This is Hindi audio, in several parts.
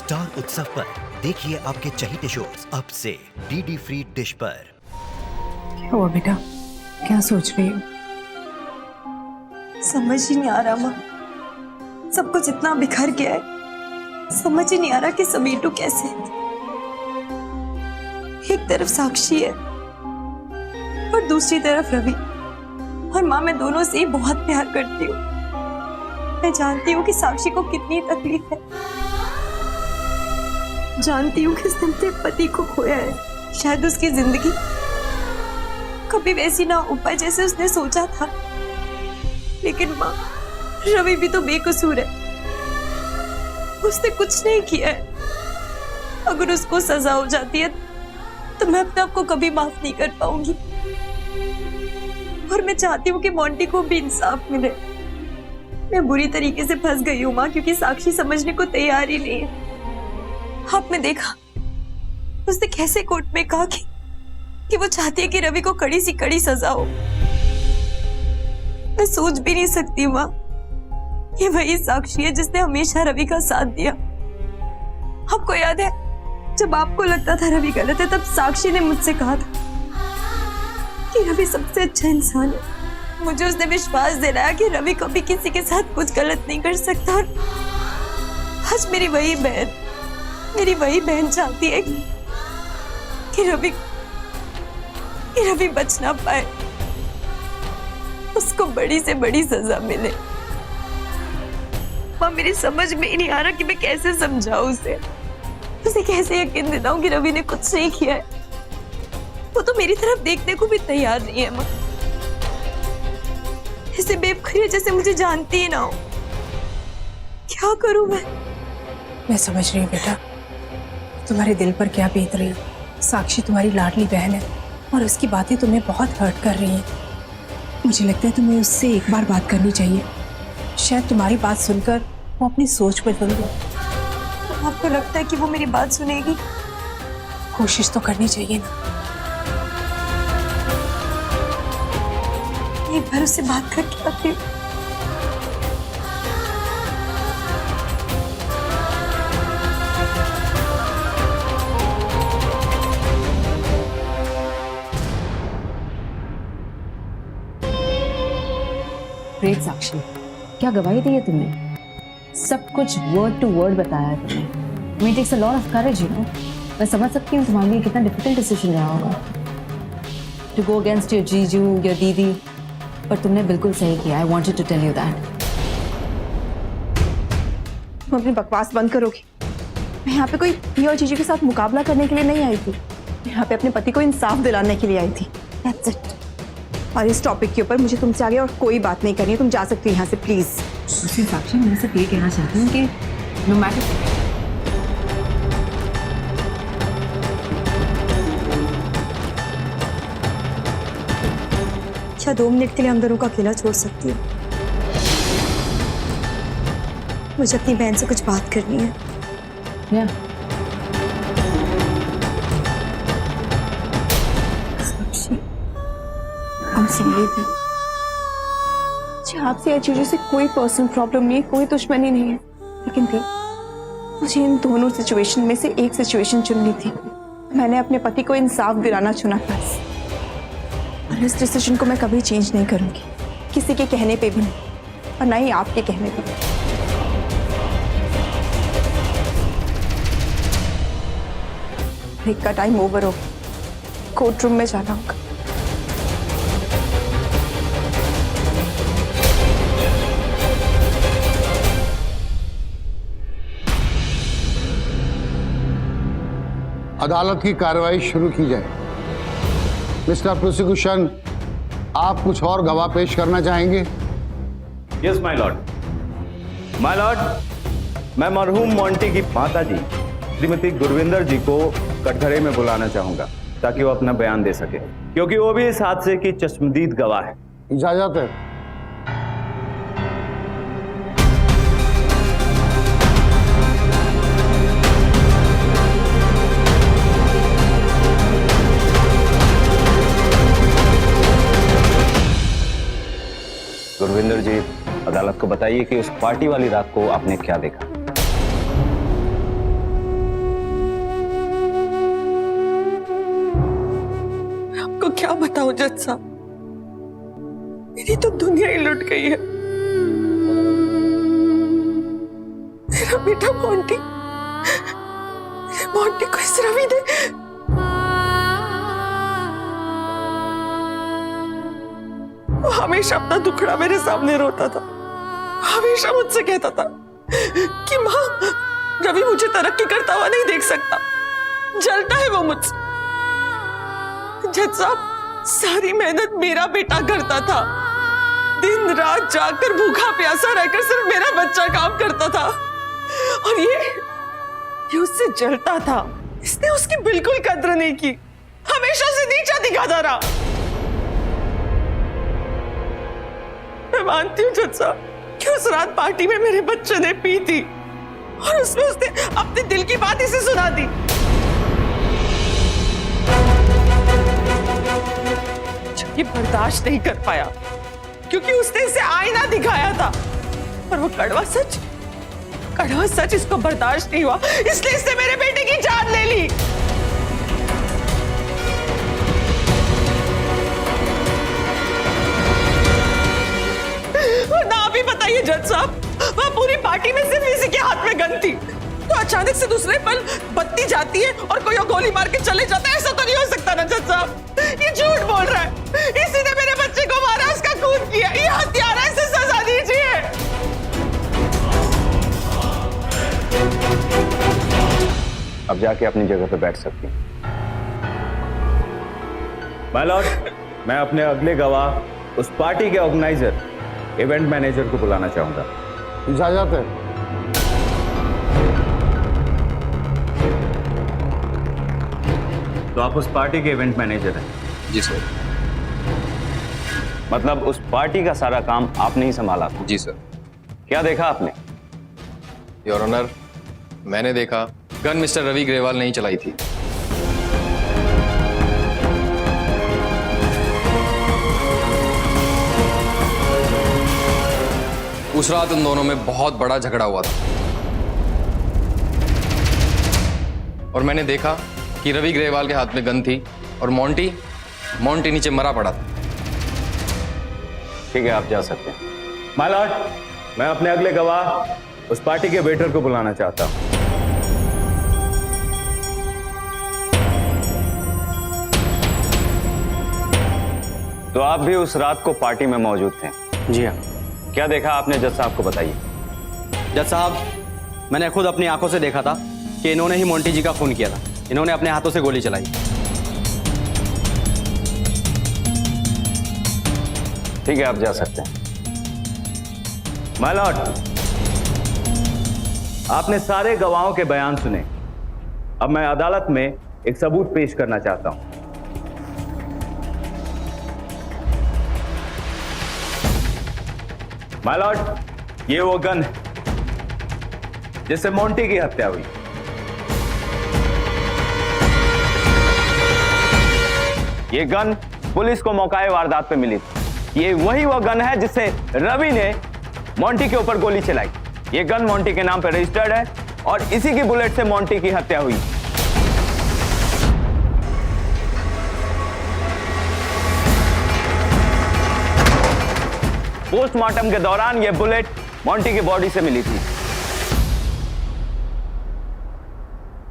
स्टार उत्सव पर देखिए आपके चहीते शोज अब से डीडी फ्री डिश पर। क्या हुआ बेटा, क्या सोच रही हो? समझ ही नहीं आ रहा माँ, सब कुछ इतना बिखर गया है, समझ ही नहीं आ रहा कि समीटू कैसे है। एक तरफ साक्षी है और दूसरी तरफ रवि। और माँ, मैं दोनों से ही बहुत प्यार करती हूँ। मैं जानती हूँ कि साक्षी को कितनी तकलीफ है, जानती हूँ कि उसने अपने पति को खोया है। शायद उसकी जिंदगी कभी वैसी ना हो पाए जैसे उसने सोचा था। लेकिन माँ, रवि भी तो बेकसूर है, उसने कुछ नहीं किया है। अगर उसको सजा हो जाती है तो मैं अपने आप को कभी माफ नहीं कर पाऊंगी। और मैं चाहती हूँ कि मोंटी को भी इंसाफ मिले। मैं बुरी तरीके से फंस गई हूँ माँ, क्योंकि साक्षी समझने को तैयार ही नहीं है। आपने देखा उसने कैसे कोर्ट में कहा कि वो चाहती है कि रवि को कड़ी सी कड़ी सजा हो। मैं सोच भी नहीं सकती माँ, ये वही साक्षी है जिसने हमेशा रवि का साथ दिया। आपको याद है जब आपको लगता था रवि गलत है, तब साक्षी ने मुझसे कहा था कि रवि सबसे अच्छा इंसान है। मुझे उसने विश्वास दिलाया कि रवि कभी किसी के साथ कुछ गलत नहीं कर सकता। और आज मेरी वही बहन चाहती है कि रवि बच ना पाए, उसको बड़ी से बड़ी सजा मिले। माँ, मेरी समझ में ही नहीं आ रहा कि मैं कैसे समझाऊं उसे कैसे यकीन दिलाऊं कि रवि ने कुछ नहीं किया है। वो तो मेरी तरफ देखने को भी तैयार नहीं है माँ, ऐसे बेवकूफ है जैसे मुझे जानती ही ना हो। क्या करूं मैं समझ रही हूँ बेटा, तुम्हारे दिल पर क्या बीत रही है। साक्षी तुम्हारी लाडली बहन है और उसकी बातें तुम्हें बहुत हर्ट कर रही हैं। मुझे लगता है तुम्हें उससे एक बार बात करनी चाहिए, शायद तुम्हारी बात सुनकर वो अपनी सोच बदल दे। आपको लगता है कि वो मेरी बात सुनेगी? कोशिश तो करनी चाहिए ना। एक बार उससे बात करके आती हूँ। ग्रेट साक्षी, क्या गवाही दी है तुमने? सब कुछ वर्ड टू वर्ड बताया है तुमने। I mean, it takes a lot of courage, you know. मैं समझ सकती हूँ तुम्हारे लिए कितना डिफिकल्ट डिसीजन रहा होगा टू गो अगेंस्ट योर जीजू, योर दीदी, पर तुमने बिल्कुल सही किया। I wanted to tell you that. तुम अपनी बकवास बंद करोगी? मैं यहाँ पे कोई ये और जीजू के साथ मुकाबला करने के लिए नहीं आई थी। मैं यहाँ पे अपने पति को इंसाफ दिलाने के लिए आई थी। That's it. और इस टॉपिक के ऊपर मुझे तुमसे आगे और कोई बात नहीं करनी है। तुम जा सकती हो यहाँ से, प्लीज। साक्षी, मैं सिर्फ ये कहना चाहती हूँ कि नो मैटर। क्या 2 मिनट के लिए हम दोनों को अकेला छोड़ सकती हूँ? मुझे अपनी बहन से कुछ बात करनी है। Yeah. मुझे आपसे या जीजू से कोई पर्सनल प्रॉब्लम नहीं है, कोई दुश्मनी नहीं है। लेकिन थी मुझे इन दोनों सिचुएशन में से एक सिचुएशन चुननी थी। मैंने अपने पति को इंसाफ दिलाना चुना बस। और इस डिसीजन को मैं कभी चेंज नहीं करूंगी, किसी के कहने पे भी नहीं, और ना ही आपके कहने पे। ब्रेक का टाइम ओवर हो, कोर्ट रूम में जाना होगा। अदालत की कार्रवाई शुरू की जाए। मिस्टर प्रोसिक्यूशन, आप कुछ और गवाह पेश करना चाहेंगे? Yes my Lord. My Lord, मैं मरहूम मोंटी की माताजी श्रीमती गुरविंदर जी को कटघरे में बुलाना चाहूंगा ताकि वो अपना बयान दे सके, क्योंकि वो भी इस हादसे की चश्मदीद गवाह है। इजाजत है। गुरविंदर जी, अदालत को बताइए कि उस पार्टी वाली रात को आपने क्या देखा। बताऊं जज साहब, मेरी तो दुनिया ही लुट गई है। मेरा बेटा मोंटी, मोंटी को इस रवि ने वो हमेशा अपना दुखड़ा मेरे सामने रोता था, हमेशा मुझसे कहता था कि माँ, रवि मुझे तरक्की करता हुआ नहीं देख सकता, जलता है वो मुझसे। जज साहब, सारी मेहनत मेरा बेटा करता था, दिन रात जाकर भूखा प्यासा रहकर सिर्फ मेरा बच्चा काम करता था, और ये उससे जलता था। इसने उसकी बिल्कुल कद्र नहीं की, हमेशा उसे नीचा दिखाता रहा। मैं मानती हूँ जज साहब कि उस रात पार्टी में मेरे बच्चे ने पी थी और उसमें उसने अपने दिल की बात इसे सुना दी। जो कि बर्दाश्त नहीं कर पाया क्योंकि उसने इसे आईना दिखाया था, पर वो कड़वा सच इसको बर्दाश्त नहीं हुआ, इसलिए इसने मेरे बेटे की जान ले ली। और ना भी बताइए जज साहब, वह पूरी पार्टी में सिर्फ इसी के हाथ में गन थी, तो अचानक से दूसरे पल बत्ती जाती है और कोई गोली मार के चले जाता है। ऐसा तो नहीं हो सकता ना जज साहब, ये झूठ बोल रहा है। इसी ने मेरे बच्चे को मारा, उसका खून किया, ये हत्यारा, इसे सजा दीजिए। अब जाके अपनी जगह पे बैठ सकती हैं। माय लॉर्ड, मैं अपने अगले गवाह, उस पार्टी के ऑर्गेनाइजर, इवेंट मैनेजर को बुलाना चाहूंगा। इजाजत है। तो आप उस पार्टी के इवेंट मैनेजर हैं? जी सर। मतलब उस पार्टी का सारा काम आपने ही संभाला था? जी सर। क्या देखा आपने? योर ऑनर, मैंने देखा गन मिस्टर रवि ग्रेवाल ने ही चलाई थी। उस रात उन दोनों में बहुत बड़ा झगड़ा हुआ था और मैंने देखा कि रवि ग्रेवाल के हाथ में गन थी और मोंटी नीचे मरा पड़ा था। ठीक है, आप जा सकते हैं। माय लॉर्ड, मैं अपने अगले गवाह, उस पार्टी के वेटर को बुलाना चाहता हूं। तो आप भी उस रात को पार्टी में मौजूद थे? जी हाँ। क्या देखा आपने, जज साहब को बताइए। जज साहब, मैंने खुद अपनी आंखों से देखा था कि इन्होंने ही मोंटी जी का खून किया था। इन्होंने अपने हाथों से गोली चलाई। ठीक है, आप जा सकते हैं। माय लॉर्ड, आपने सारे गवाहों के बयान सुने। अब मैं अदालत में एक सबूत पेश करना चाहता हूं। माय लॉर्ड, ये वो गन है जिससे मोंटी की हत्या हुई। ये गन पुलिस को मौकाए वारदात पे मिली थी। ये वही वो गन है जिससे रवि ने मोंटी के ऊपर गोली चलाई। ये गन मोंटी के नाम पर रजिस्टर्ड है और इसी की बुलेट से मोंटी की हत्या हुई। पोस्टमार्टम के दौरान यह बुलेट मोंटी की बॉडी से मिली थी।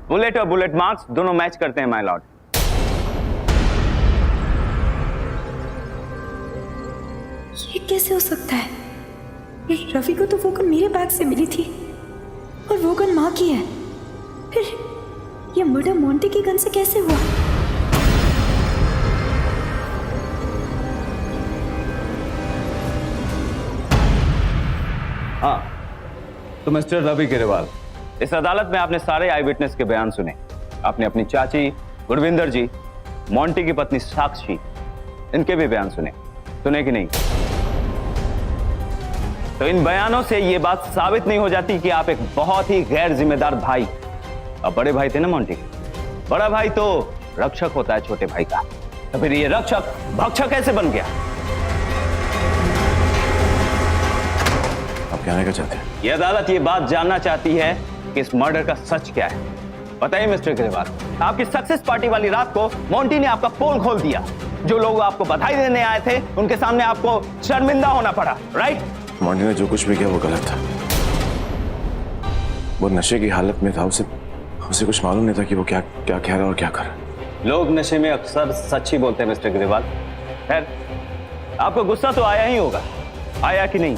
बुलेट और बुलेट मार्क्स दोनों मैच करते हैं माय लॉर्ड। ये कैसे हो सकता है? रवि को तो वो गन मेरे बैग से मिली थी और वो गन माँ की है। फिर ये मर्डर मोंटी की गन से कैसे हुआ? हाँ, तो मिस्टर रवि ग्रेवाल, इस अदालत में आपने सारे आई विटनेस के बयान सुने। आपने अपनी चाची गुरविंदर जी, मोंटी की पत्नी साक्षी, इनके भी बयान सुने कि नहीं? तो इन बयानों से यह बात साबित नहीं हो जाती कि आप एक बहुत ही गैर जिम्मेदार भाई, अब बड़े भाई थे ना मोंटी, बड़ा भाई तो रक्षक होता है छोटे भाई का, तो फिर ये रक्षक भक्षक कैसे बन गया? आप कहने का चाहते हैं? यह अदालत ये बात जानना चाहती है कि इस मर्डर का सच क्या है। बताइए मिस्टर ग्रेवाल, आपकी सक्सेस पार्टी वाली रात को मोंटी ने आपका पोल खोल दिया, जो लोग आपको बधाई देने आए थे उनके सामने आपको शर्मिंदा होना पड़ा, राइट? मॉन्टी ने जो कुछ भी किया वो गलत था। वो नशे की हालत में था, उसे कुछ मालूम नहीं था कि वो क्या क्या कह रहा और क्या कर रहा। लोग नशे में अक्सर सच ही बोलते हैं मिस्टर ग्रेवाल। खैर, आपको गुस्सा तो आया ही होगा, आया कि नहीं?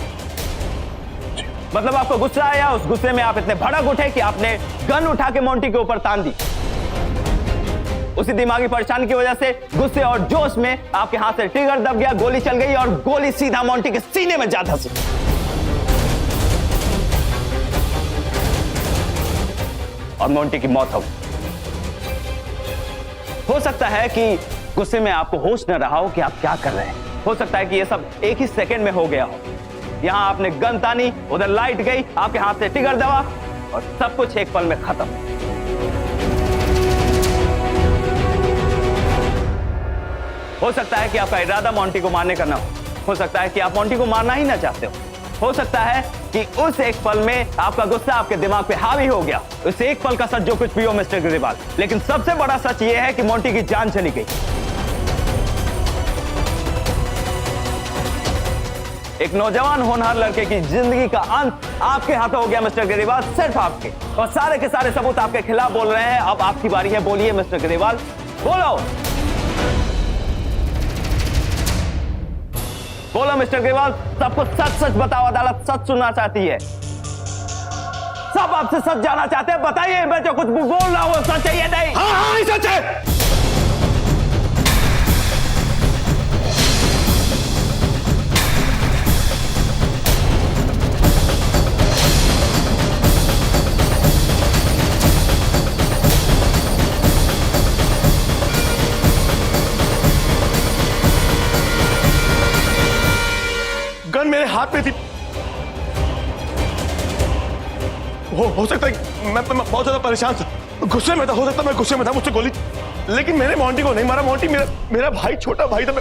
मतलब आपको गुस्सा आया, उस गुस्से में आप इतने भड़क उठे कि आपने गन उठा के मोंटी के ऊपर तान दी। उसी दिमागी परेशानी की वजह से गुस्से और जोश में आपके हाथ से ट्रिगर दब गया, गोली चल गई और गोली सीधा मोंटी के सीने में जा धंसी। और मोंटी की मौत हो गई। हो सकता है कि गुस्से में आपको होश न रहा हो कि आप क्या कर रहे हैं। हो सकता है कि यह सब एक ही सेकंड में हो गया हो। यहां आपने गन तानी, उधर लाइट गई, आपके हाथ से ट्रिगर दबा और सब कुछ एक पल में खत्म। हो सकता है कि आपका इरादा मोंटी को मारने का ना हो सकता है कि आप मोंटी को मारना ही ना चाहते हो सकता है कि उस एक पल में आपका गुस्सा आपके दिमाग पे हावी हो गया। उस एक पल का सच जो कुछ भी हो मिस्टर ग्रेवाल, लेकिन सबसे बड़ा सच यह है कि मोंटी की जान चली गई। एक नौजवान होनहार लड़के की जिंदगी का अंत आपके हाथों हो गया मिस्टर ग्रेवाल, सिर्फ आपके। और सारे के सारे सबूत आपके खिलाफ बोल रहे हैं। अब आपकी बारी है, बोलिए मिस्टर ग्रेवाल, बोलो बोलो मिस्टर ग्रेवाल, सबको सच सच बताओ। अदालत सच सुनना चाहती है, सब आपसे सच जानना चाहते हैं। बताइए, मैं जो कुछ बोल रहा हूं सच है या नहीं? हाँ हाँ सच है। गन मेरे हाथ में थी। हो सकता है मैं बहुत ज्यादा परेशान था, गुस्से में था। हो सकता मैं गुस्से में था, मुझसे गोली, लेकिन मैंने मोंटी को नहीं मारा। मोंटी मेरा भाई, छोटा भाई था।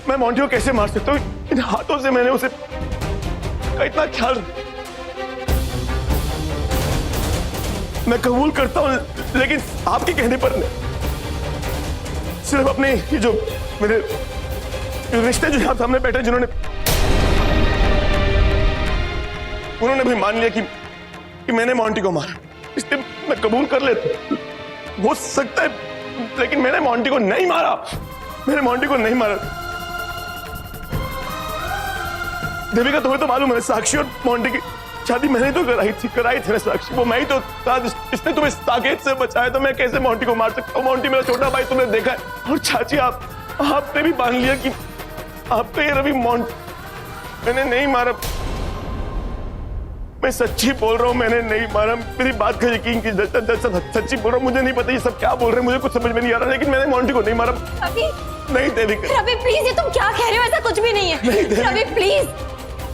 मैं मोंटी को कैसे मार सकता हूँ? इन हाथों से मैंने उसे का इतना ख्याल। मैं कबूल करता हूँ, लेकिन आपके कहने पर सिर्फ अपने ये जो मेरे रिश्ते जो यहां सामने बैठे, उन्होंने भी मान लिया कि मैंने मोंटी को मारा, इसलिए मैं कबूल कर लेता। हो सकता है, लेकिन मैंने मोंटी को नहीं मारा। मैंने मोंटी को नहीं मारा। देविका, तुम्हें तो मालूम है, साक्षी और मोंटी की शादी मैंने तो कराई थी ना साक्षी। वो मैं ही तो था जिसने तुम्हें ताकत से बचाया। तो मैं कैसे मोंटी को मार सकता हूँ? मोंटी मेरा छोटा भाई, तुमने देखा है। और चाची, आपने भी मान लिया कि आपका ये रवि मैंने नहीं मारा। मैं सच्ची बोल रहा हूँ, मैंने नहीं मारा। मेरी बात का यकीन कीजिए, सच्ची बोल रहा हूँ। मुझे नहीं पता ये सब क्या बोल रहे हैं, मुझे कुछ समझ में नहीं आ रहा, लेकिन मैंने मोंटी को नहीं मारा। रवि, नहीं देविका, रवि प्लीज, ये तुम क्या कह रहे हो? ऐसा कुछ भी नहीं है। रवि प्लीज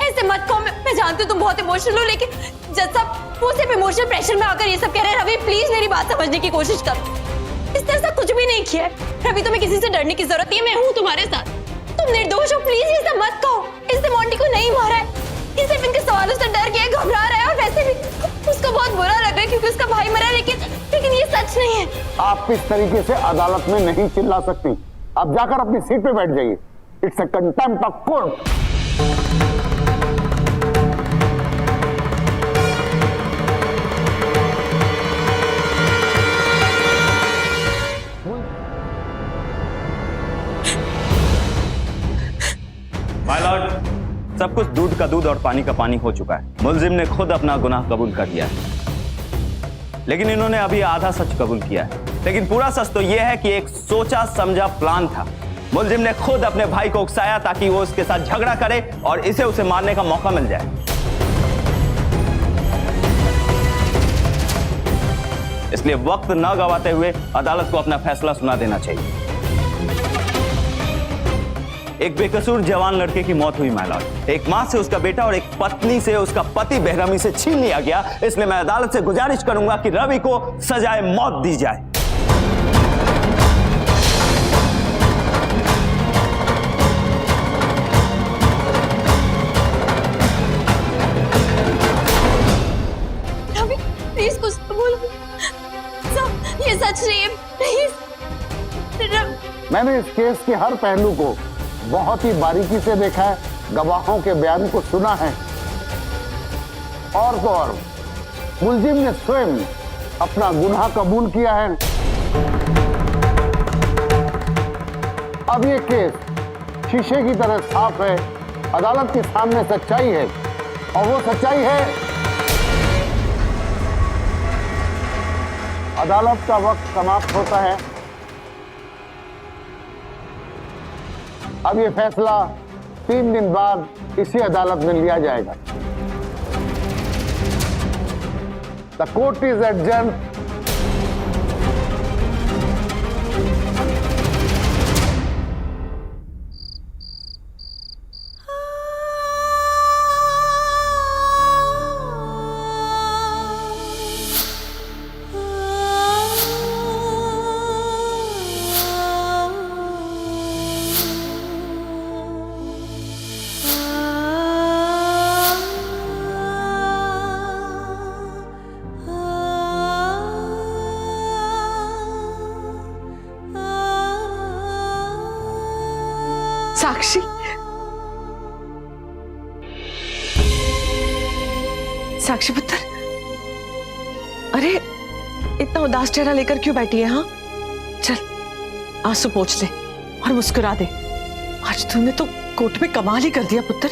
ऐसे मत कहो। मैं जानती हूँ तुम बहुत इमोशनल हो, लेकिन जज साहब वो सिर्फ इमोशनल प्रेशर में आकर ये सब कह रहे हैं। रवि प्लीज मेरी बात समझने की कोशिश करो। इसने ऐसा कुछ भी नहीं किया है। रवि, तुम्हें किसी से डरने की जरूरत नहीं है। मैं हूँ तुम्हारे साथ। तुम निर्दोष हो, प्लीज ये सब मत कहो। इसने मोंटी को नहीं मारा है, ये सिर्फ इनके सवालों से डर गया, घबरा रहा है। और वैसे भी उसको बहुत बुरा लग रहा है क्योंकि उसका भाई मरा, लेकिन ये सच नहीं है। आप इस तरीके से अदालत में नहीं चिल्ला सकती। आप जाकर अपनी सीट पे बैठ जाइए। It's a contempt of court. My Lord, सब कुछ दूध का दूध और पानी का पानी हो चुका है। मुलजिम ने खुद अपना गुनाह कबूल कर लिया है, लेकिन इन्होंने अभी आधा सच कबूल किया है। लेकिन पूरा सच तो यह है कि एक सोचा समझा प्लान था। मुलजिम ने खुद अपने भाई को उकसाया ताकि वो उसके साथ झगड़ा करे और इसे उसे मारने का मौका मिल जाए। इसलिए वक्त न गवाते हुए अदालत को अपना फैसला सुना देना चाहिए। एक बेकसूर जवान लड़के की मौत हुई माय लॉर्ड। एक मां से उसका बेटा और एक पत्नी से उसका पति बेरहमी से छीन लिया गया। इसलिए मैं अदालत से गुजारिश करूंगा कि रवि को सजाए मौत दी जाए। रवि प्लीज कुछ तो बोलो। ये सच नहीं है, प्लीज मैंने इस केस के हर पहलू को बहुत ही बारीकी से देखा है, गवाहों के बयान को सुना है, और तो और मुलजिम ने स्वयं अपना गुनाह कबूल किया है। अब ये केस शीशे की तरह साफ है, अदालत के सामने सच्चाई है, और वो सच्चाई है अदालत का वक्त समाप्त होता है। अब ये फैसला 3 दिन बाद इसी अदालत में लिया जाएगा। The court is adjourn. Sakshi, Sakshi पुत्र, अरे इतना उदास चेहरा लेकर क्यों बैठी है? हाँ चल आंसू पोंछ ले और मुस्कुरा दे। आज तूने तो कोर्ट में कमाल ही कर दिया पुत्र।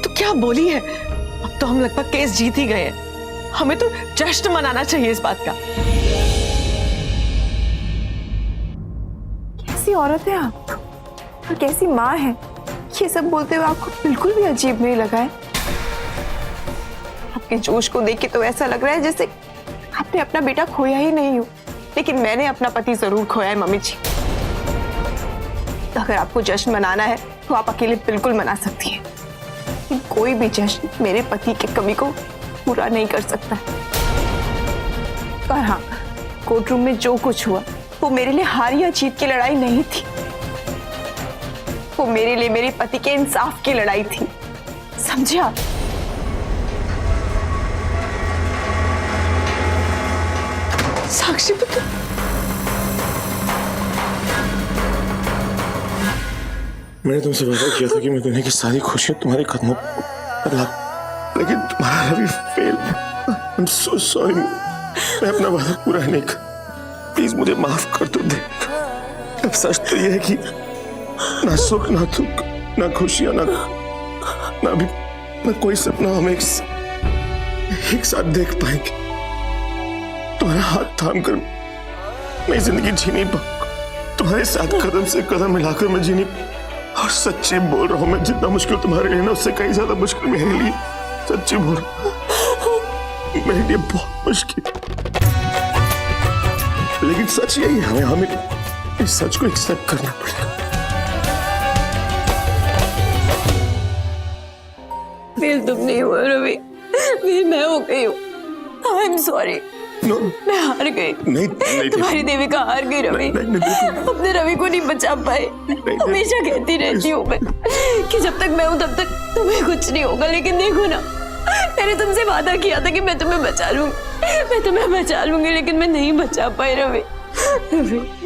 तू क्या बोली है? अब तो हम लगभग केस जीत ही गए हैं। हमें तो जश्न मनाना चाहिए इस बात का। कैसी औरत है आप और कैसी माँ है, ये सब बोलते हुए आपको बिल्कुल भी अजीब नहीं लगा है? आपके जोश को देख के तो ऐसा लग रहा है जैसे आपने अपना बेटा खोया ही नहीं हो। लेकिन मैंने अपना पति जरूर खोया है मम्मी जी। तो अगर आपको जश्न मनाना है तो आप अकेले बिल्कुल मना सकती हैं, लेकिन कोई भी जश्न मेरे पति की कमी को पूरा नहीं कर सकता। पर हाँ, कोर्ट रूम में जो कुछ हुआ वो मेरे लिए हार या जीत की लड़ाई नहीं थी, वो मेरे लिए मेरे पति के इंसाफ की लड़ाई थी। समझे आप? साक्षी पुत्र, मैंने तुमसे वादा किया था कि मैं दुनिया की सारी खुशियां तुम्हारे कदमों पर ला, लेकिन तुम्हारा भी fail. I am so sorry. मैं अपना वादा पूरा नहीं कर, प्लीज मुझे माफ कर दो। दे अब सच तो यह है कि ना सुख ना दुख ना खुशियां ना भी ना कोई सपना हम एक साथ देख पाएंगे। तुम्हारा हाथ थाम कर मैं जिंदगी जी नहीं पाऊंगा। तुम्हारे साथ कदम से कदम मिलाकर मैं जीनी, और सच्ची बोल रहा हूं मैं, जितना मुश्किल तुम्हारे लिए ना उससे कहीं ज्यादा मुश्किल मेरे लिए। सच्ची बोल रहा हूं, मेरे लिए बहुत मुश्किल, लेकिन सच यही है, हमें इस सच को एक्सेप्ट करना पड़ेगा। फेल तुम नहीं हुआ रवि, फिर मैं हो गई हूँ। I am sorry. मैं हार गई। नहीं तुम्हारी देविका हार गई रवि। अपने रवि को नहीं बचा पाए। हमेशा कहती रहती हूँ मैं कि जब तक मैं हूँ तब तक तुम्हें कुछ नहीं होगा, लेकिन देखो ना, मैंने तुमसे वादा किया था कि मैं तुम्हें बचा लूंगी, लेकिन मैं नहीं बचा पाई रवि।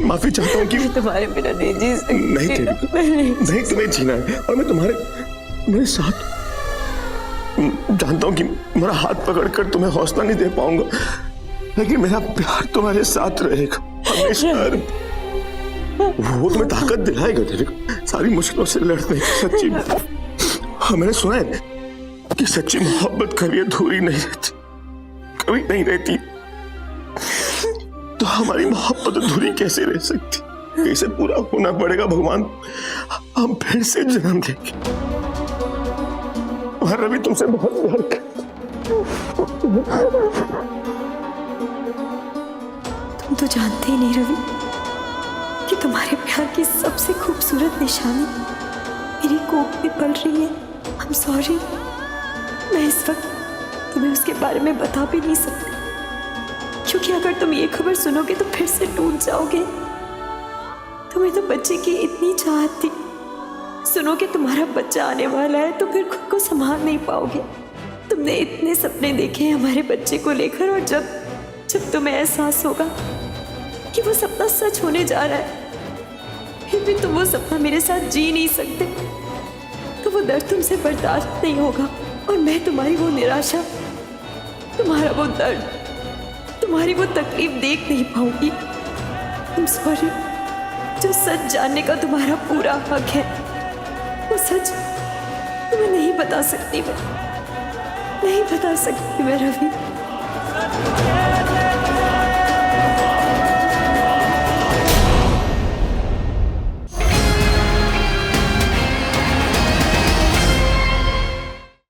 माफी चाहता हूँ कि मैं तुम्हारे बिना नहीं जी सकती। नहीं तुम्हें जीना है, और मैं तुम्हारे साथ जानता हूँ कि मेरा हाथ पकड़कर तुम्हें हौसला नहीं दे पाऊंगा, लेकिन मेरा प्यार तुम्हारे साथ रहेगा हमेशा। वो तुम्हें ताकत दिलाएगा देविका सारी मुश्किलों से लड़ने की। सच्ची हाँ, मैंने सुना है कि सच्ची मोहब्बत कभी अधूरी नहीं रहती, कभी नहीं रहती। तो हमारी मोहब्बत अधूरी कैसे रह सकती? इसे पूरा होना पड़ेगा भगवान, हम फिर से जन्म लेंगे। रवि तुमसे बहुत प्यार तुम तो जानते ही नहीं रवि कि तुम्हारे प्यार की सबसे खूबसूरत निशानी मेरी कोख में पल रही है। आई एम सॉरी, मैं इस वक्त तुम्हें उसके बारे में बता भी नहीं सकती, क्योंकि अगर तुम ये खबर सुनोगे तो फिर से टूट जाओगे। तुम्हें तो बच्चे की इतनी चाहत थी, सुनोगे तुम्हारा बच्चा आने वाला है तो फिर खुद को संभाल नहीं पाओगे। तुमने इतने सपने देखे हैं हमारे बच्चे को लेकर, और जब तुम्हें एहसास होगा कि वो सपना सच होने जा रहा है फिर भी तुम वो सपना मेरे साथ जी नहीं सकते, तो वो दर्द तुमसे बर्दाश्त नहीं होगा और मैं तुम्हारी वो निराशा, तुम्हारा वो दर्द, तुम्हारी वो तकलीफ देख नहीं पाऊंगी। तुम सॉरी, जो सच जानने का तुम्हारा पूरा हक है, वो सच तुम्हें नहीं बता सकती मैं, नहीं बता सकती मैं रवि।